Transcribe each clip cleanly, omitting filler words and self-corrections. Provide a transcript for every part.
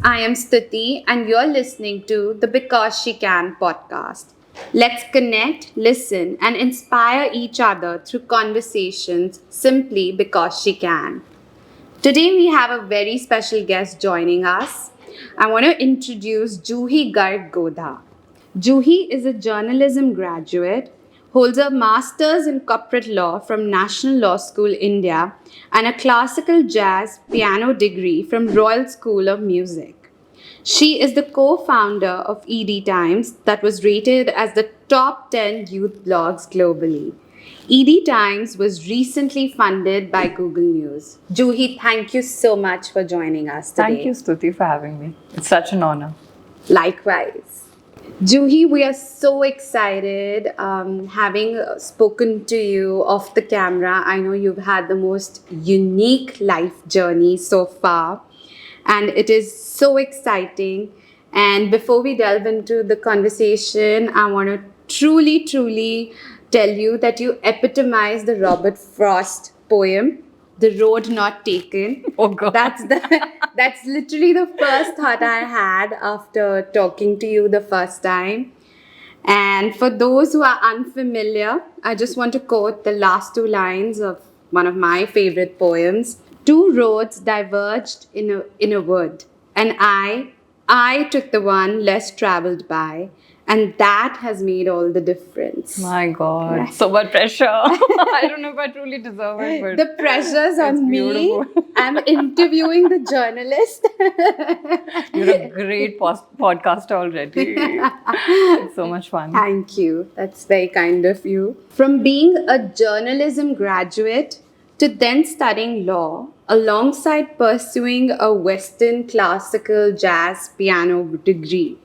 I am Stuti, and you're listening to the Because She Can podcast. Let's connect, listen, and inspire each other through conversations simply because she can. Today, we have a very special guest joining us. I want to introduce Juhi Garg Godha. Juhi is a journalism graduate, holds a master's in corporate law from National Law School, India, and a classical jazz piano degree from Royal School of Music. She is the co founder of ED Times, that was rated as the top 10 youth blogs globally. ED Times was recently funded by Google News. Juhi, thank you so much for joining us today. Thank you, Stuti, for having me. It's such an honor. Likewise. Juhi, we are so excited having spoken to you off the camera. I know you've had the most unique life journey so far, and it is so exciting. And before we delve into the conversation, I want to truly tell you that you epitomize the Robert Frost poem, The Road Not Taken. Oh, God. That's literally the first thought I had after talking to you the first time. And for those who are unfamiliar, I just want to quote the last two lines of one of my favorite poems. Two roads diverged in a wood, and I took the one less traveled by, and that has made all the difference. My God. Right. So much pressure. I don't know if I truly deserve it, but the pressure's on me. I'm interviewing the journalist. You're a great podcaster already. It's so much fun. Thank you. That's very kind of you. From being a journalism graduate to then studying law, alongside pursuing a Western classical jazz piano degree,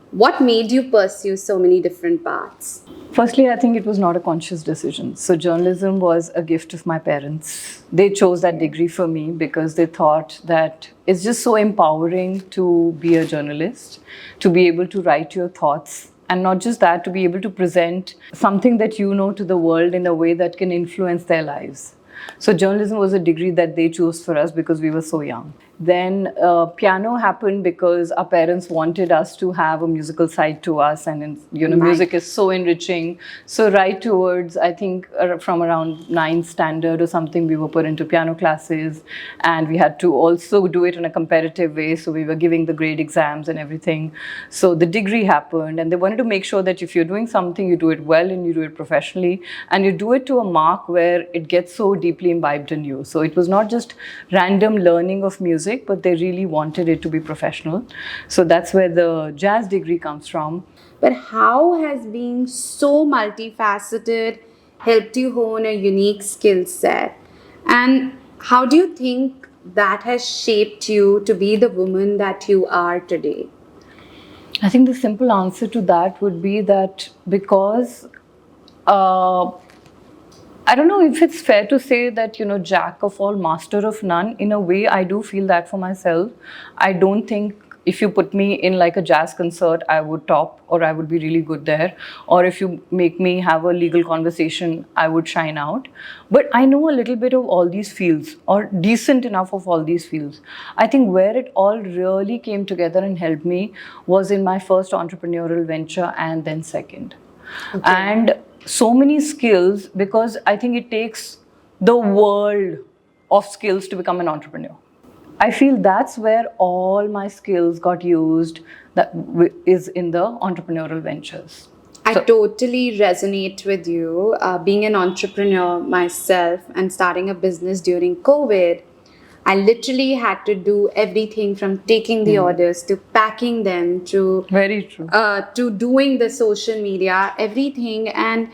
what made you pursue so many different paths? Firstly, I think it was not a conscious decision. So journalism was a gift of my parents. They chose that degree for me because they thought that it's just so empowering to be a journalist, to be able to write your thoughts. And not just that, to be able to present something that you know to the world in a way that can influence their lives. So journalism was a degree that they chose for us because we were so young. Then piano happened because our parents wanted us to have a musical side to us, and music is so enriching. So right towards, I think from around 9th standard or something, we were put into piano classes, and we had to also do it in a competitive way. So we were giving the grade exams and everything. So the degree happened, and they wanted to make sure that if you're doing something, you do it well and you do it professionally, and you do it to a mark where it gets so deeply imbibed in you. So it was not just random learning of music, but they really wanted it to be professional. So that's where the jazz degree comes from. But how has being so multifaceted helped you hone a unique skill set? And how do you think that has shaped you to be the woman that you are today? I think the simple answer to that would be that because I don't know if it's fair to say that, jack of all, master of none. In a way, I do feel that for myself. I don't think if you put me in like a jazz concert, I would top or I would be really good there. Or if you make me have a legal conversation, I would shine out. But I know a little bit of all these fields, or decent enough of all these fields. I think where it all really came together and helped me was in my first entrepreneurial venture and then second. Okay. And so many skills, because I think it takes the world of skills to become an entrepreneur. I feel that's where all my skills got used, that is in the entrepreneurial ventures. I totally resonate with you. Being an entrepreneur myself and starting a business during COVID, I literally had to do everything from taking the orders to packing them to very true to doing the social media, everything. And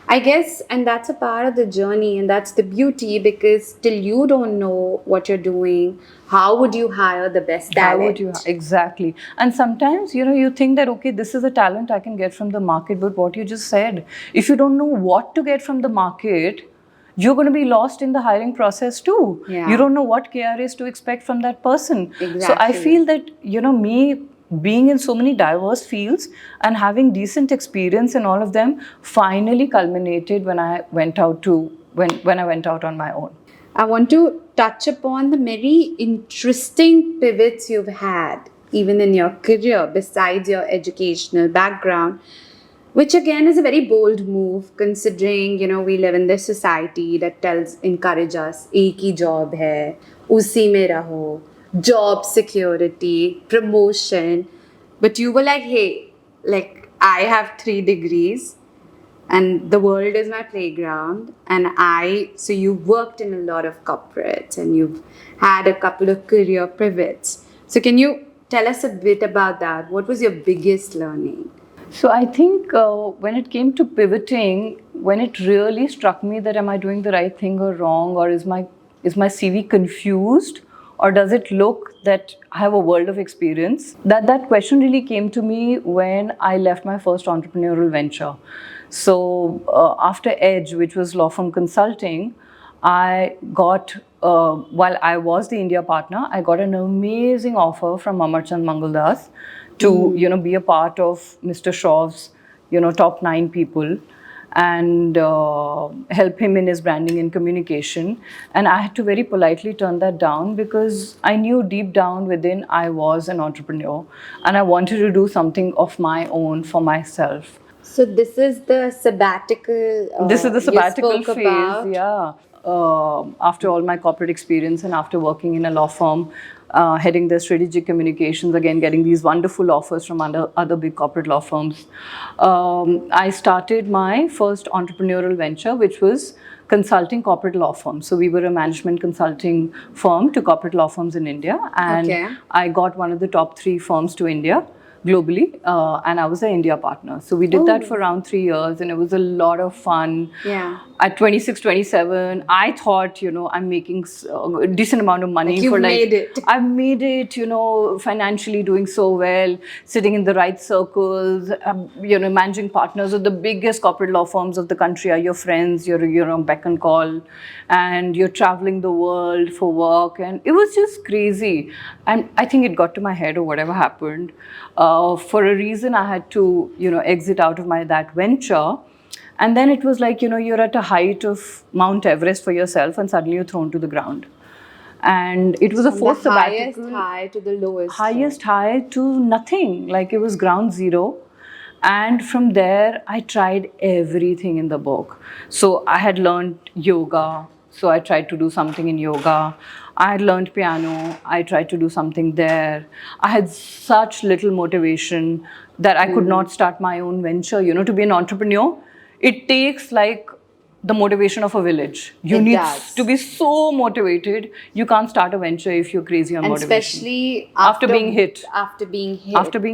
I guess, and that's a part of the journey, and that's the beauty, because till you don't know what you're doing, how would you hire the best talent? How would you? Exactly. And sometimes, you think that, okay, this is a talent I can get from the market, but what you just said, if you don't know what to get from the market, you're going to be lost in the hiring process too. Yeah. You don't know what KRAs to expect from that person. Exactly. So I feel that, me being in so many diverse fields and having decent experience in all of them finally culminated when I went out on my own. I want to touch upon the very interesting pivots you've had even in your career, besides your educational background, which again is a very bold move considering, we live in this society that encourage us, एक ही job है, उसी में रहो, job security, promotion. But you were like, hey, like I have 3 degrees and the world is my playground. So you've worked in a lot of corporates and you've had a couple of career pivots. So can you tell us a bit about that? What was your biggest learning? So I think when it came to pivoting, when it really struck me that am I doing the right thing or wrong, or is my CV confused, or does it look that I have a world of experience? That question really came to me when I left my first entrepreneurial venture. So after Edge, which was law firm consulting, I got, while I was the India partner, I got an amazing offer from Amarchand Mangaldas to, be a part of Mr. Shaw's, top 9 people and help him in his branding and communication. And I had to very politely turn that down because I knew deep down within I was an entrepreneur and I wanted to do something of my own for myself. So this is the sabbatical. This is the sabbatical you spoke phase, about. yeah. After all my corporate experience and after working in a law firm, heading the strategic communications, again getting these wonderful offers from other big corporate law firms, I started my first entrepreneurial venture, which was consulting corporate law firms. So we were a management consulting firm to corporate law firms in India, and I got one of the top 3 firms to India globally, and I was an India partner. So we did that for around 3 years, and it was a lot of fun. Yeah. At 26, 27, I thought, I'm making a decent amount of money. You've made it. I've made it, financially doing so well, sitting in the right circles, managing partners of the biggest corporate law firms of the country are your friends, you're beck and call, and you're traveling the world for work. And it was just crazy. And I think it got to my head or whatever happened. For a reason, I had to, exit out of that venture. And then it was like, you're at a height of Mount Everest for yourself and suddenly you're thrown to the ground. And it was a forced sabbatical. Highest high to the lowest. Highest high to nothing. Like it was ground zero. And from there, I tried everything in the book. So I had learned yoga. So I tried to do something in yoga. I had learned piano. I tried to do something there. I had such little motivation that I could not start my own venture. To be an entrepreneur, it takes like the motivation of a village. You need to be so motivated. You can't start a venture if you're crazy on motivation. Especially after being hit. After being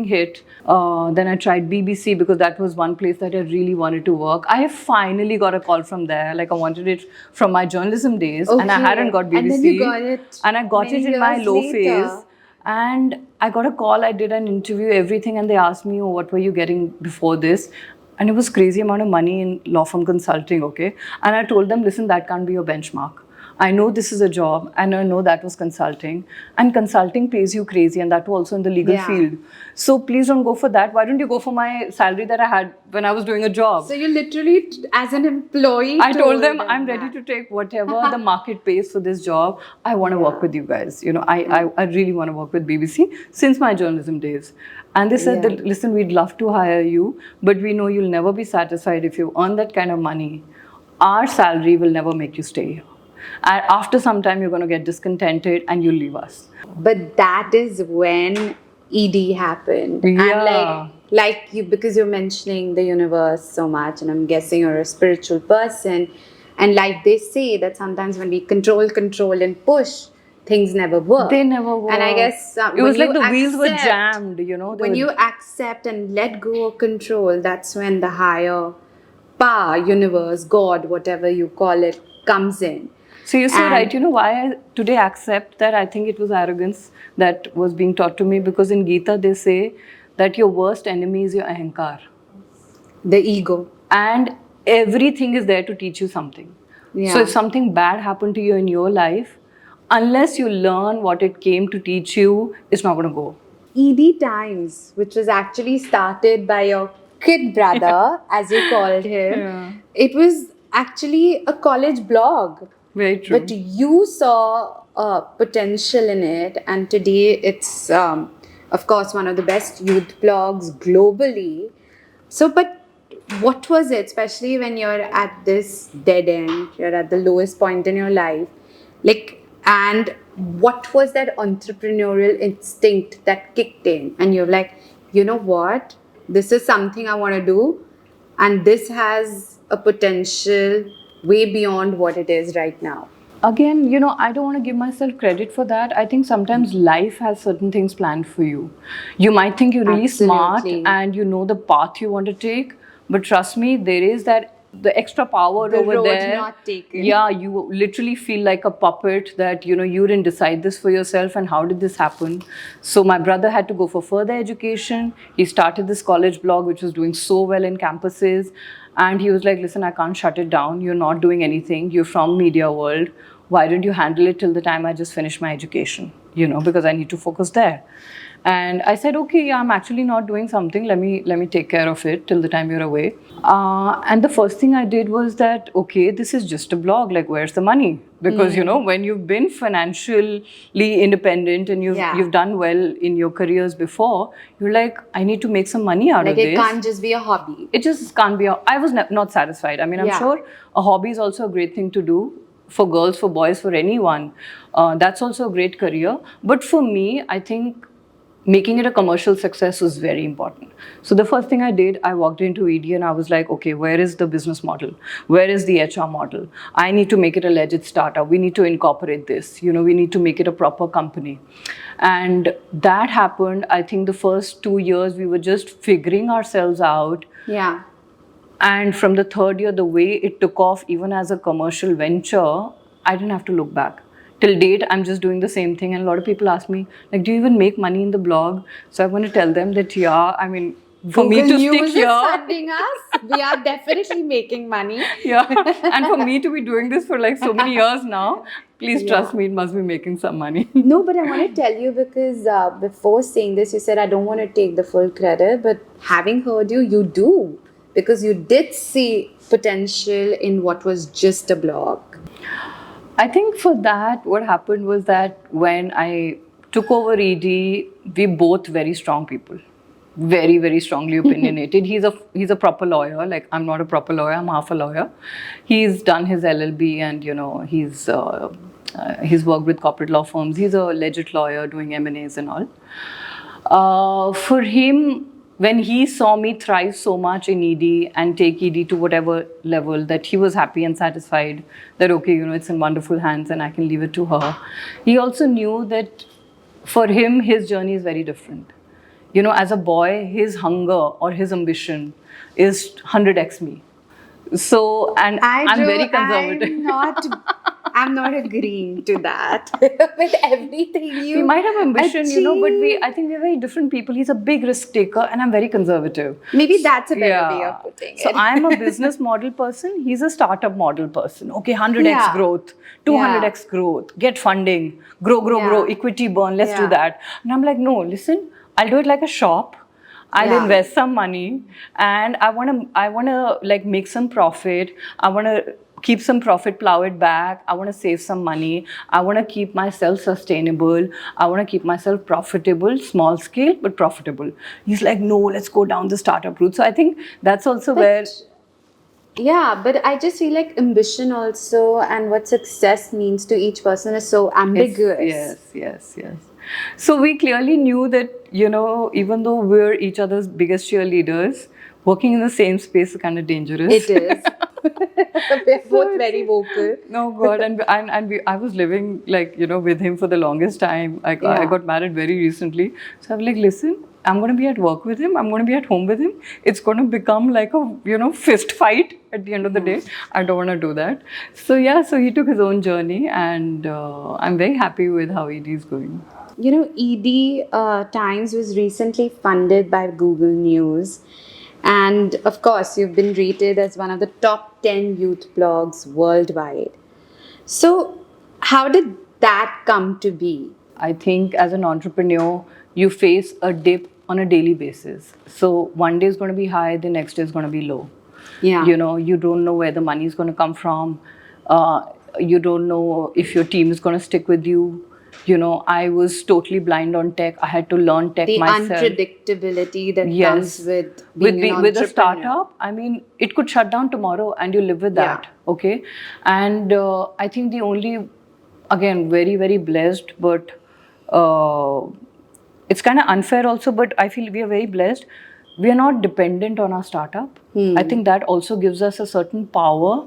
hit. Then I tried BBC because that was one place that I really wanted to work. I finally got a call from there. Like I wanted it from my journalism days, and I hadn't got BBC. And then you got it. And I got it in my low phase. And I got a call. I did an interview, everything, and they asked me, "Oh, what were you getting before this?" And it was crazy amount of money in law firm consulting, okay? And I told them, listen, that can't be your benchmark. I know this is a job, and I know that was consulting. And consulting pays you crazy, and that was also in the legal field. So please don't go for that. Why don't you go for my salary that I had when I was doing a job? So you literally, as an employee, I told them, I'm ready to take whatever the market pays for this job. I want to work with you guys. I really want to work with BBC since my journalism days. And they said, that, listen, we'd love to hire you, but we know you'll never be satisfied if you earn that kind of money. Our salary will never make you stay here. And after some time, you're going to get discontented and you'll leave us. But that is when ED happened. Yeah. And like you, because you're mentioning the universe so much, and I'm guessing you're a spiritual person. And like they say that sometimes when we control and push, things never work. They never work. And I guess it was like the wheels were jammed, When you accept and let go of control, that's when the higher power, universe, God, whatever you call it, comes in. So you're so right. You know why I today accept that? I think it was arrogance that was being taught to me, because in Gita they say that your worst enemy is your ahankar. The ego. And everything is there to teach you something. Yeah. So if something bad happened to you in your life, unless you learn what it came to teach you, it's not going to go. ED Times, which was actually started by your kid brother, as you called him, it was actually a college blog. Very true. But you saw potential in it, and today it's of course, one of the best youth blogs globally. So, but what was it, especially when you're at this dead end, you're at the lowest point in your life, like, and what was that entrepreneurial instinct that kicked in, and you're like, you know what, this is something I want to do, and this has a potential way beyond what it is right now? Again, I don't want to give myself credit for that. I think sometimes life has certain things planned for you. You might think you're really smart Absolutely. and you know the path you want to take, but trust me, there is the extra power The over road there. not taken. Yeah, you literally feel like a puppet that you didn't decide this for yourself, and how did this happen? So my brother had to go for further education. He started this college blog which was doing so well in campuses, and he was like, listen, I can't shut it down. You're not doing anything. You're from media world. Why don't you handle it till the time I just finish my education, because I need to focus there. And I said, okay, yeah, I'm actually not doing something. Let me take care of it till the time you're away. And the first thing I did was that, okay, this is just a blog. Like, where's the money? Because when you've been financially independent and you've done well in your careers before, you're like, I need to make some money out of Like, this. it can't just be a hobby. It just can't be. I was not satisfied. I mean, I'm Yeah. sure a hobby is also a great thing to do for girls, for boys, for anyone. That's also a great career. But for me, I think making it a commercial success was very important. So the first thing I did, I walked into ED and I was like, okay, where is the business model? Where is the HR model? I need to make it a legit startup. We need to incorporate this. We need to make it a proper company. And that happened. I think the first 2 years, we were just figuring ourselves out. Yeah. And from the third year, the way it took off, even as a commercial venture, I didn't have to look back. Till date, I'm just doing the same thing. And a lot of people ask me, like, do you even make money in the blog? So I want to tell them that, yeah, I mean, for me to Google stick News is here, funding us. We are definitely making money. yeah, and for me to be doing this for like so many years now, please Yeah. trust me, it must be making some money. No, but I want to tell you because before saying this, you said I don't want to take the full credit, but having heard you, you do. Because you did see potential in what was just a blog. I think for that, what happened was that when I took over ED, we both very strong people, very, very strongly opinionated. He's a proper lawyer. Like, I'm not a proper lawyer. I'm half a lawyer. He's done his LLB, and he's worked with corporate law firms. He's a legit lawyer doing M&As and all. For him, when he saw me thrive so much in ED and take ED to whatever level, that he was happy and satisfied that, okay, it's in wonderful hands and I can leave it to her. He also knew that for him, his journey is very different. As a boy, his hunger or his ambition is 100x me. So, and I'm very conservative. I'm not agreeing to that. With everything you We might have ambition, but achieve. I think we're very different people. He's a big risk taker and I'm very conservative. Maybe that's a better way of putting it. So I'm a business model person. He's a startup model person. Okay, 100x Yeah. growth, 200x growth, get funding, grow, equity burn, let's do that. And I'm like, no, listen, I'll do it like a shop. I'll invest some money and I want to like make some profit. I want to keep some profit, plow it back. I want to save some money. I want to keep myself sustainable. I want to keep myself profitable, small scale, but profitable. He's like, no, let's go down the startup route. So I think that's also where... Yeah, but I just feel like ambition also and what success means to each person is so ambiguous. Yes. So we clearly knew that, even though we're each other's biggest cheerleaders, working in the same space is kind of dangerous. It is. We're both very vocal. No, God. I was living with him for the longest time. I got married very recently. So I'm like, listen, I'm going to be at work with him. I'm going to be at home with him. It's going to become like a, fist fight at the end of the day. I don't want to do that. So he took his own journey and I'm very happy with how ED is going. ED Times was recently funded by Google News. And of course, you've been rated as one of the top 10 youth blogs worldwide. So how did that come to be? I think as an entrepreneur, you face a dip on a daily basis. So one day is going to be high, the next day is going to be low. Yeah. You don't know where the money is going to come from. You don't know if your team is going to stick with you. I was totally blind on tech. I had to learn tech The myself. unpredictability that Yes. comes with being an With a entrepreneur. startup, I mean, it could shut down tomorrow and you live with Yeah. that. Okay. And I think the only, again, very, very blessed, but uh, it's kind of unfair also, but I feel we are very blessed. We are not dependent on our startup. I think that also gives us a certain power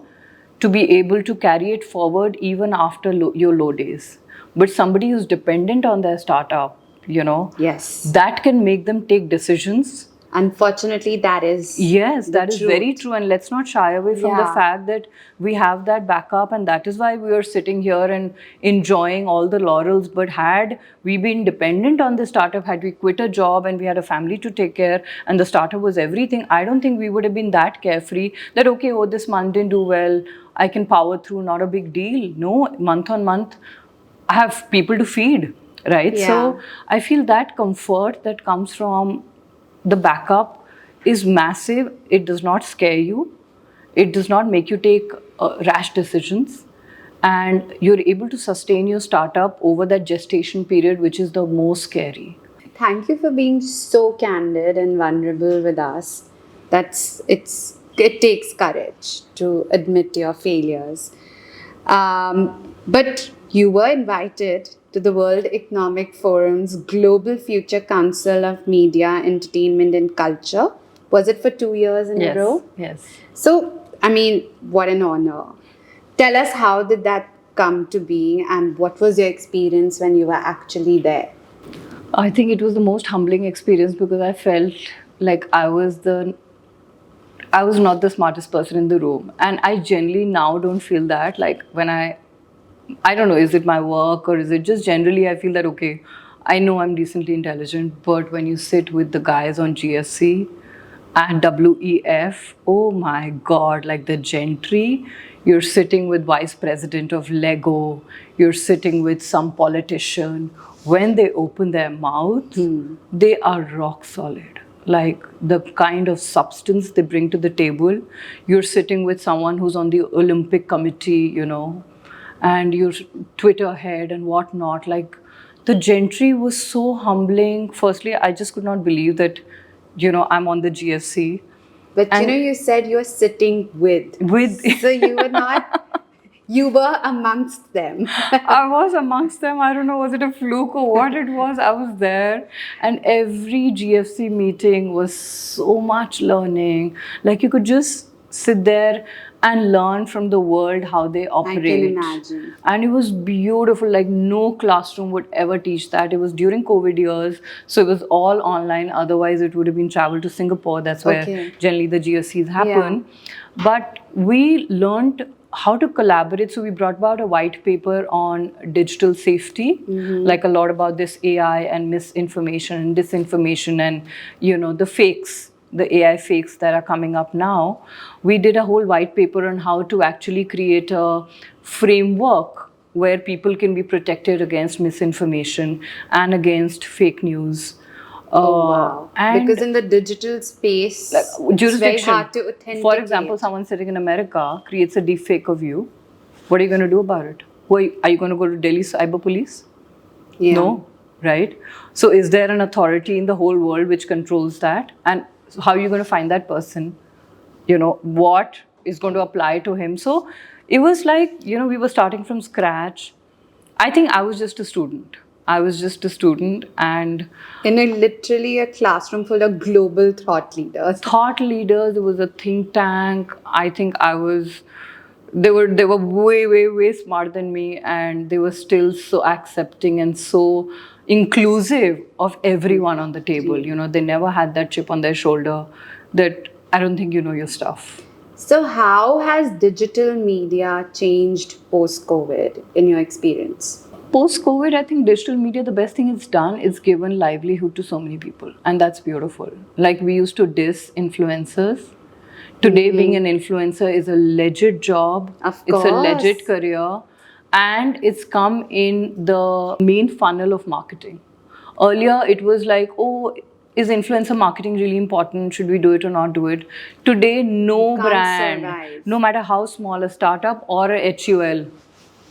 to be able to carry it forward even after your low days. But somebody who's dependent on their startup, Yes. that can make them take decisions. Unfortunately, that is Yes, the that is very truth. true. And let's not shy away from the Yeah. fact that we have that backup, and that is why we are sitting here and enjoying all the laurels. But had we been dependent on the startup, had we quit a job and we had a family to take care, and the startup was everything, I don't think we would have been that carefree that, okay, oh, this month didn't do well, I can power through, not a big deal. No, month on month, I have people to feed, right? Yeah. So I feel that comfort that comes from the backup is massive. It does not scare you. It does not make you take rash decisions. And you're able to sustain your startup over that gestation period, which is the most scary. Thank you for being so candid and vulnerable with us. It takes courage to admit your failures. But you were invited to the World Economic Forum's Global Future Council of Media, Entertainment and Culture. Was it for 2 years in a row? Yes. So, I mean, what an honor. Tell us, how did that come to be and what was your experience when you were actually there? I think it was the most humbling experience because I felt like I was not the smartest person in the room. And I generally now don't feel that. Like when I don't know, is it my work or is it just generally I feel that, okay, I know I'm decently intelligent, but when you sit with the guys on GSC and WEF, oh my God, like the gentry, you're sitting with vice president of Lego, you're sitting with some politician. When they open their mouth, they are rock solid. Like the kind of substance they bring to the table. You're sitting with someone who's on the Olympic committee, and your Twitter head and whatnot. Like the gentry was so humbling. Firstly, I just could not believe that, I'm on the GSC. But And- you said you were sitting with. So you were not, you were amongst them. I was amongst them. I don't know, was it a fluke or what it was? I was there. And every GFC meeting was so much learning. Like you could just sit there and learn from the world how they operate. imagine. And it was beautiful. Like no classroom would ever teach that. It was during COVID years. So it was all online. Otherwise, it would have been travel to Singapore. That's where Okay. generally the GFCs happen. But we learned how to collaborate. So we brought about a white paper on digital safety, like a lot about this AI and misinformation and disinformation and, the fakes, the AI fakes that are coming up now. We did a whole white paper on how to actually create a framework where people can be protected against misinformation and against fake news. Oh, wow. And Because in the digital space, it's very jurisdiction. hard to authenticate. For example, someone sitting in America creates a deep fake of you. What are you going to do about it? Are you going to go to Delhi Cyber Police? Yeah. No, right? So is there an authority in the whole world which controls that? And how are you going to find that person? What is going to apply to him? So it was like, we were starting from scratch. I think I was just a student. And In literally a classroom full of global thought leaders. thought leaders, there was a think tank. I think they were way smarter than me, and they were still so accepting and so inclusive of everyone on the table. They never had that chip on their shoulder that I don't think you know your stuff. So, how has digital media changed post-COVID in your experience? Post-COVID, I think digital media, the best thing it's done is given livelihood to so many people. And that's beautiful. Like we used to diss influencers. Today, being an influencer is a legit job. Of It's a course. legit career. And it's come in the main funnel of marketing. Earlier, it was like, oh, is influencer marketing really important? Should we do it or not do it? Today, no Can't brand, survive. no matter how small, a startup or a HUL,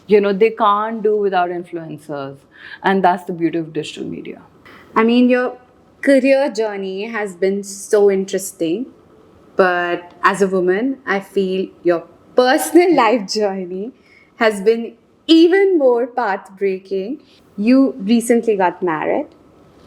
they can't do without influencers. And that's the beauty of digital media. I mean, your career journey has been so interesting, but as a woman, I feel your personal life journey has been even more path breaking. You recently got married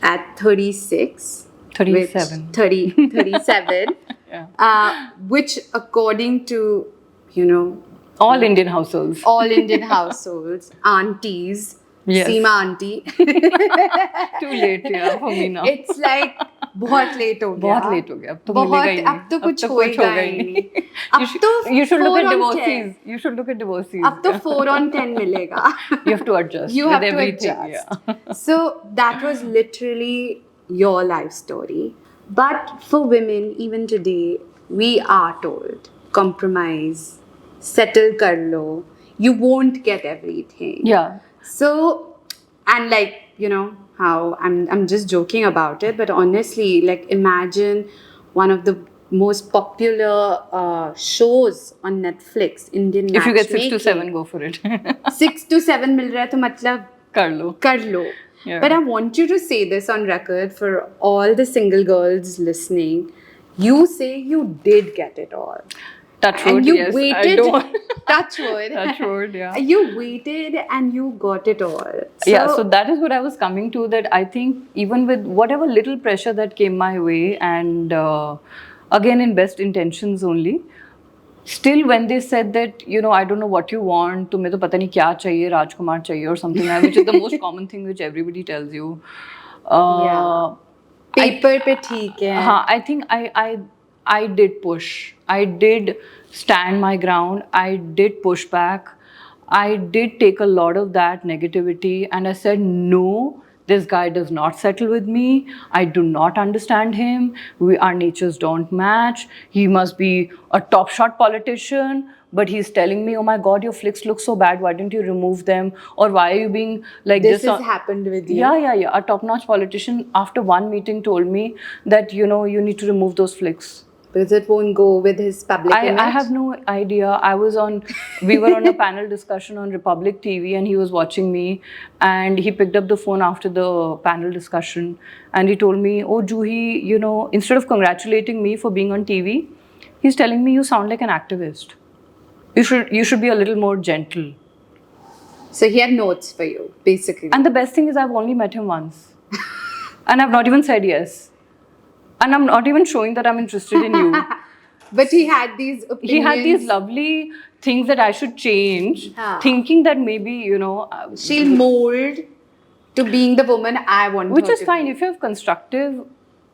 at 36. 37. 37. Yeah. Which, according to, you know, All Indian households. all Indian households, aunties, Yes. Seema auntie, Too late, yeah, for me now. it's like बहुत late हो गया बहुत late हो गया, अब तो मिलेगा ही नहीं, अब तो कुछ अब तो होएगा होगा ही नहीं You अब should- तो you should look 4 at on divorcees. 10 You should look at divorcees. अब तो 4 on 10 मिलेगा You have to adjust you with have to everything. adjust Yeah. so that was literally your life story, but for women even today we are told compromise, settle kar lo, you won't get everything. Yeah. So, and like, you know, how I'm just joking about it, but honestly, like imagine one of the most popular shows on Netflix, Indian If you get 6 to matchmaking. 7, go for it. 6 to 7 mil raha hai to matlab Kar lo. kar lo. Yeah. But I want you to say this on record for all the single girls listening. You say you did get it all. Touch And wood, you yes. I waited. don't. Touch wood. Touch wood, yeah. You waited and you got it all. Yeah, so that is what I was coming to, that I think even with whatever little pressure that came my way, and again in best intentions only, still when they said that, you know, I don't know what you want, तुम्हें तो पता नहीं क्या चाहिए, राजकुमार चाहिए or something like, which is the most common thing which everybody tells you. Yeah. Paper पे ठीक है. I think I did push. I did stand my ground. I did push back. I did take a lot of that negativity and I said, no, this guy does not settle with me. I do not understand him. Our natures don't match. He must be a top shot politician. But he's telling me, oh my God, your flicks look so bad. Why didn't you remove them? Or why are you being like This this? has happened with you. Yeah. A top-notch politician after one meeting told me that, you know, you need to remove those flicks. Because it won't go with his public image. I have no idea. We were on a panel discussion on Republic TV and he was watching me and he picked up the phone after the panel discussion and he told me, oh Juhi, you know, instead of congratulating me for being on TV, he's telling me you sound like an activist. You should be a little more gentle. So he had notes for you, basically. And the best thing is I've only met him once. And I've not even said yes. And I'm not even showing that I'm interested in you. But he had these opinions. He had these lovely things that I should change, thinking that maybe, you know... she'll mold to being the woman I want which her is to fine. be. If you have constructive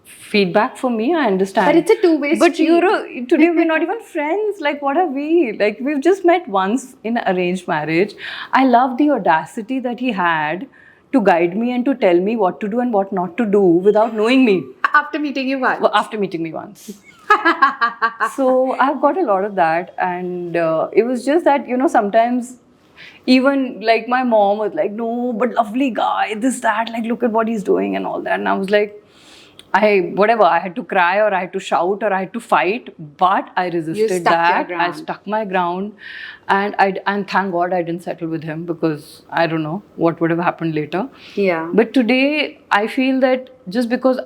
feedback for me, I understand. But it's a two-way But street. today we're not even friends. Like, what are we? Like, we've just met once in arranged marriage. I love the audacity that he had to guide me and to tell me what to do and what not to do without knowing me. After meeting you once. Well, after meeting me once. So I've got a lot of that, and it was just that, you know, sometimes even like my mom was like, no, but lovely guy, this, that, like, look at what he's doing and all that. And I was like, I had to cry or I had to shout or I had to fight, but I resisted that. I stuck my ground, and thank God I didn't settle with him, because I don't know what would have happened later. Yeah. But today I feel that just because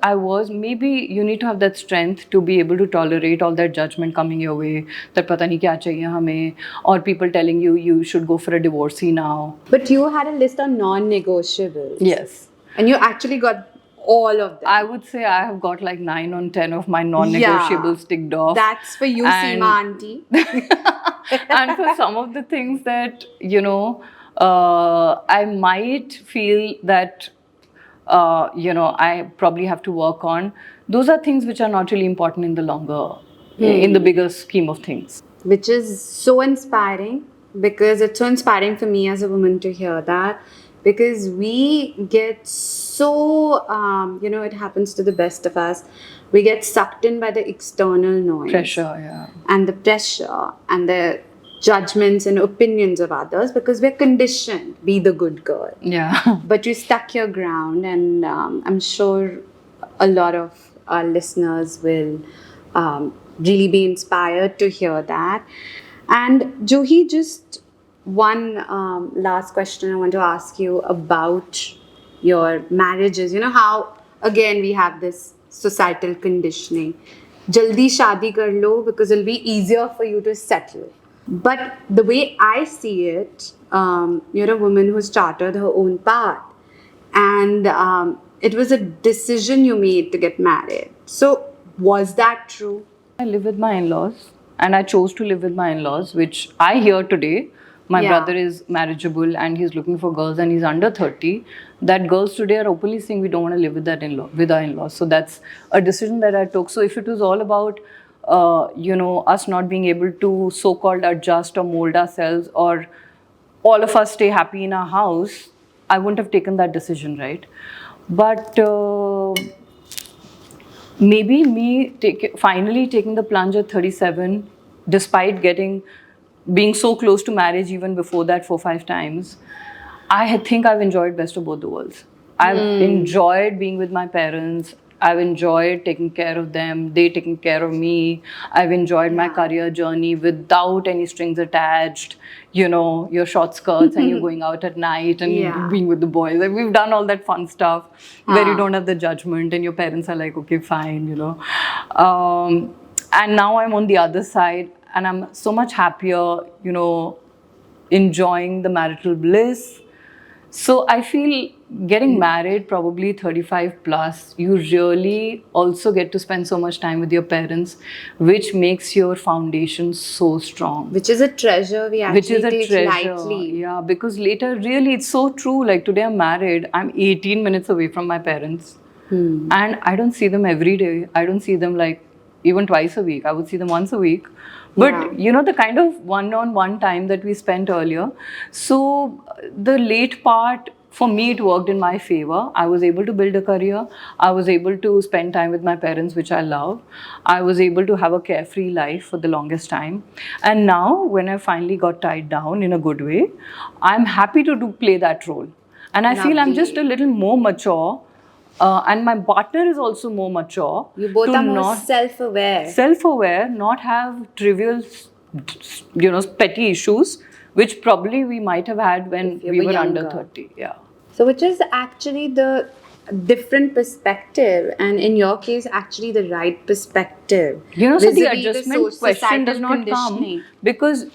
maybe you need to have that strength to be able to tolerate all that judgment coming your way, that pata nahi kya chahiye hame, or people telling you should go for a divorcee now. But you had a list of non-negotiables. Yes. And you actually got all of them. I would say I have got like 9 on 10 of my non-negotiables ticked off. That's for you, And- Seema auntie. And for some of the things that, you know, I might feel that, you know, I probably have to work on. Those are things which are not really important in the bigger scheme of things. Which is so inspiring, because it's so inspiring for me as a woman to hear that, because we get so, you know, it happens to the best of us. We get sucked in by the external noise. Pressure, yeah. And the pressure and the judgments and opinions of others, because we're conditioned, be the good girl. Yeah. But you stuck your ground, and I'm sure a lot of our listeners will really be inspired to hear that. And Juhi, just one last question I want to ask you about your marriages, you know how again we have this societal conditioning. Jaldi shadi kar lo because it'll be easier for you to settle. But the way I see it, you're a woman who's chartered her own path, and it was a decision you made to get married. So, was that true? I live with my in-laws, and I chose to live with my in-laws, which I hear today. My Yeah. brother is marriageable and he's looking for girls, and he's under 30. That girls today are openly saying we don't want to live with that in-law, with our in-laws. So that's a decision that I took. So if it was all about us not being able to so-called adjust or mold ourselves, or all of us stay happy in our house, I wouldn't have taken that decision, right? But maybe finally taking the plunge at 37, despite being so close to marriage even before that 4-5 times, I think I've enjoyed best of both the worlds. I've enjoyed being with my parents. I've enjoyed taking care of them. They taking care of me. I've enjoyed my career journey without any strings attached. You know, your short skirts and you're going out at night and Yeah. being with the boys. Like, we've done all that fun stuff where you don't have the judgment and your parents are like, okay, fine, you know. And now I'm on the other side and I'm so much happier, you know, enjoying the marital bliss. So I feel getting married, probably 35 plus, you really also get to spend so much time with your parents, which makes your foundation so strong. Which is a treasure we actually Which is a take treasure. lightly. Yeah, because later, really, it's so true. Like today, I'm married, I'm 18 minutes away from my parents. And I don't see them every day. I don't see them like even twice a week. I would see them once a week. But Yeah. you know, the kind of one-on-one time that we spent earlier. So the late part, for me, it worked in my favor. I was able to build a career. I was able to spend time with my parents, which I love. I was able to have a carefree life for the longest time. And now, when I finally got tied down in a good way, I'm happy to play that role. And I feel I'm Lovely. just a little more mature. And my partner is also more mature. You both to are more not self-aware. self-aware, not have trivial, you know, petty issues, which probably we might have had when If you we were were under younger. 30. Yeah. So, which is actually the different perspective, and in your case, actually the right perspective. You know, so the vis-a-vis adjustment question societal does not conditioning. come because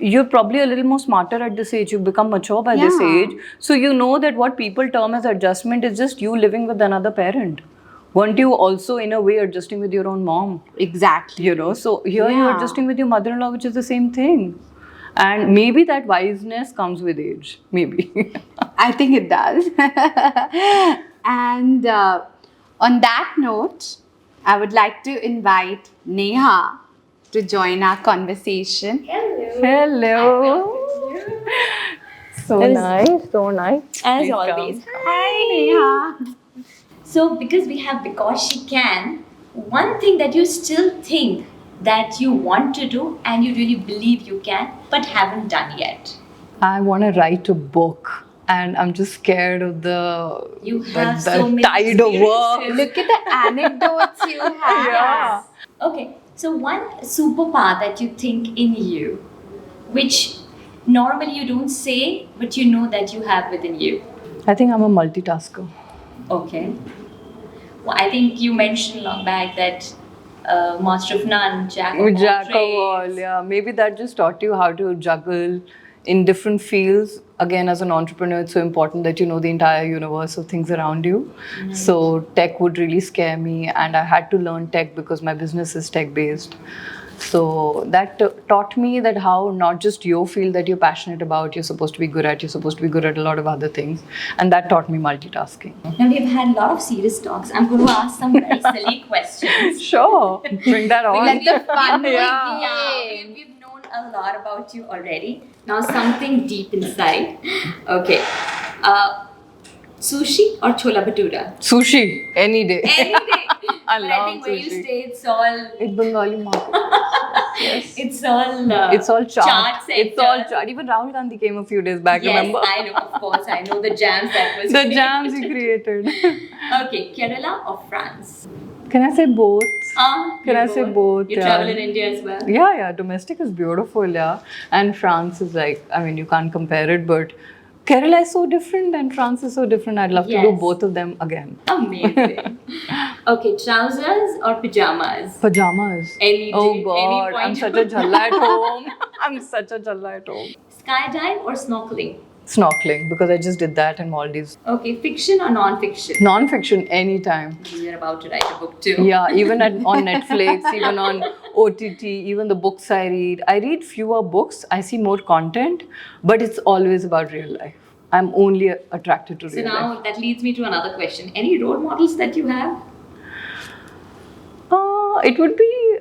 you're probably a little more smarter at this age. You become mature by this Yeah. age. So you know that what people term as adjustment is just you living with another parent. Weren't you also, in a way, adjusting with your own mom? Exactly. You know, so here you're Yeah. adjusting with your mother-in-law, which is the same thing. And maybe that wiseness comes with age. Maybe. I think it does. And on that note, I would like to invite Neha to join our conversation. Hello. So nice, so nice. As Please always. come. Hi, Neha. So, because we have Because She Can, one thing that you still think that you want to do and you really believe you can, but haven't done yet. I want to write a book, and I'm just scared of the You the- have the so many tide of work. experiences. Look at the anecdotes you have. Yeah. Okay, so one superpower that you think in you, which normally you don't say, but you know that you have within you. I think I'm a multitasker. Okay. Well, I think you mentioned long back that master of none, jack of all Jack of all, trades. yeah. Maybe that just taught you how to juggle in different fields. Again, as an entrepreneur, it's so important that you know the entire universe of things around you. So tech would really scare me, and I had to learn tech because my business is tech based. So that taught me that how not just your field that you're passionate about, you're supposed to be good at, you're supposed to be good at a lot of other things. And that taught me multitasking. Now we've had a lot of serious talks. I'm going to ask some very silly questions. Sure, bring that on. Let the fun Yeah, begin. we've known a lot about you already. Now something deep inside. Okay. Sushi or chola bhatura? Sushi, any day. Any day. I But love I think where you sushi. stay, it's all It's Bengali market. it's all It's all chaat. center. It's all chaat. Even Rahul Gandhi came a few days back, Yes, remember? I know, of course. I know the jams that was The jams he created. Okay, Kerala or France? Can I say both? Can I say both? You Yeah. travel in India as well? Yeah, domestic is beautiful, yeah. And France is like, I mean, you can't compare it, but Kerala is so different and France is so different. I'd love to do Yes. both of them again. Amazing. Okay, trousers or pajamas? Pajamas. Any Oh day, God, any point. I'm such a jhalla at home. I'm such a jhalla at home. Skydive or snorkeling? Snorkeling, because I just did that in Maldives. Okay, fiction or non-fiction? Non-fiction anytime. You're about to write a book too. Yeah, even on Netflix, even on OTT, even the books I read fewer books. I see more content, but it's always about real life. I'm only attracted to So real now life. that leads me to another question. Any role models that you have? It would be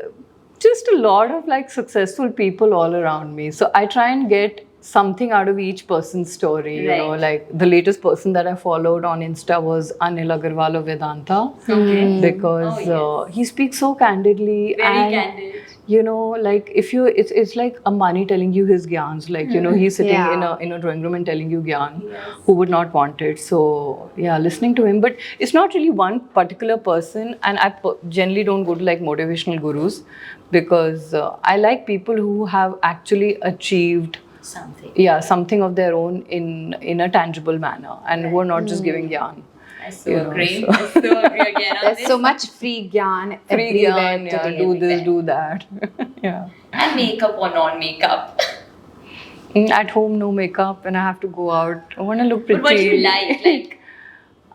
just a lot of like successful people all around me. So I try and get something out of each person's story. You know, Right. like the latest person that I followed on Insta was Anil Agarwal of Vedanta. Okay. Because Oh, yes. he speaks so candidly. Very and candid. you know, like if you it's like Ambani telling you his gyans, like you know, he's sitting Yeah. in a drawing room and telling you gyan. Yes. Who would not want it? So yeah, listening to him, but it's not really one particular person, and I generally don't go to like motivational gurus, because I like people who have actually achieved something of their own in a tangible manner, and who are not just giving gyan. I so You know, agree. so- I so agree again on There's this. so much free gyan Free everywhere gyan, yeah, today. do this, everywhere. do that. Yeah. And makeup or non-makeup. At home, no makeup, and I have to go out. I want to look pretty. But what do you like? Like,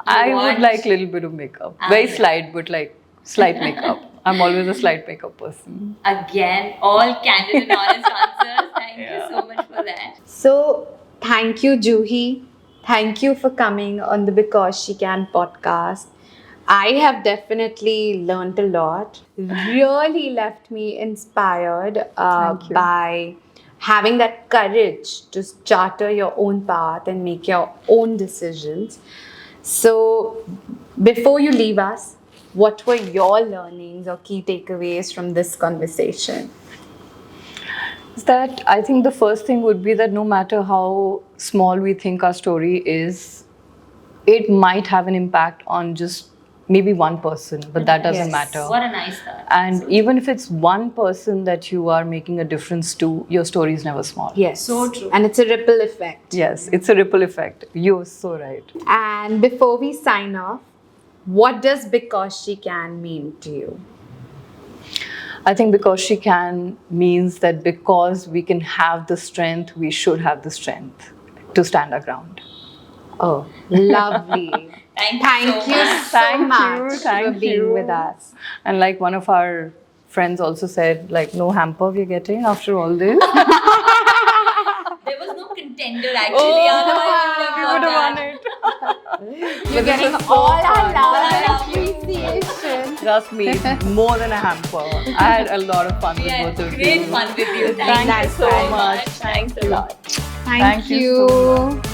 I you would want- like a little bit of makeup. Very yeah. slight, but like slight makeup. I'm always a slight makeup person. Again, all candid and honest answers. Thank you so much for that. So, thank you, Juhi. Thank you for coming on the Because She Can podcast. I have definitely learned a lot. Really left me inspired Thank you. by having that courage to charter your own path and make your own decisions. So, before you leave us, what were your learnings or key takeaways from this conversation? Is that I think the first thing would be that no matter how small we think our story is, it might have an impact on just maybe one person, but that doesn't Yes. matter. What a nice thought. And even if it's one person that you are making a difference to, your story is never small. Yes. So true. And it's a ripple effect. Yes, it's a ripple effect. You're so right. And before we sign off, what does Because She Can mean to you? I think because she can means that because we can have the strength, we should have the strength to stand our ground. Oh, lovely. Thank Thank you you so much. so Thank you, much thank for being you. with us. And like one of our friends also said, like, no hamper we're getting after all this. There was no contender actually. Otherwise we we would would have have won won it. You're getting was so all our fun. love All and our love. appreciation. Trust me, it's more than a hamper. I had a lot of fun We with had both of great you. fun with you. Thank you Thanks so very much. Thanks a lot. Thank you so you.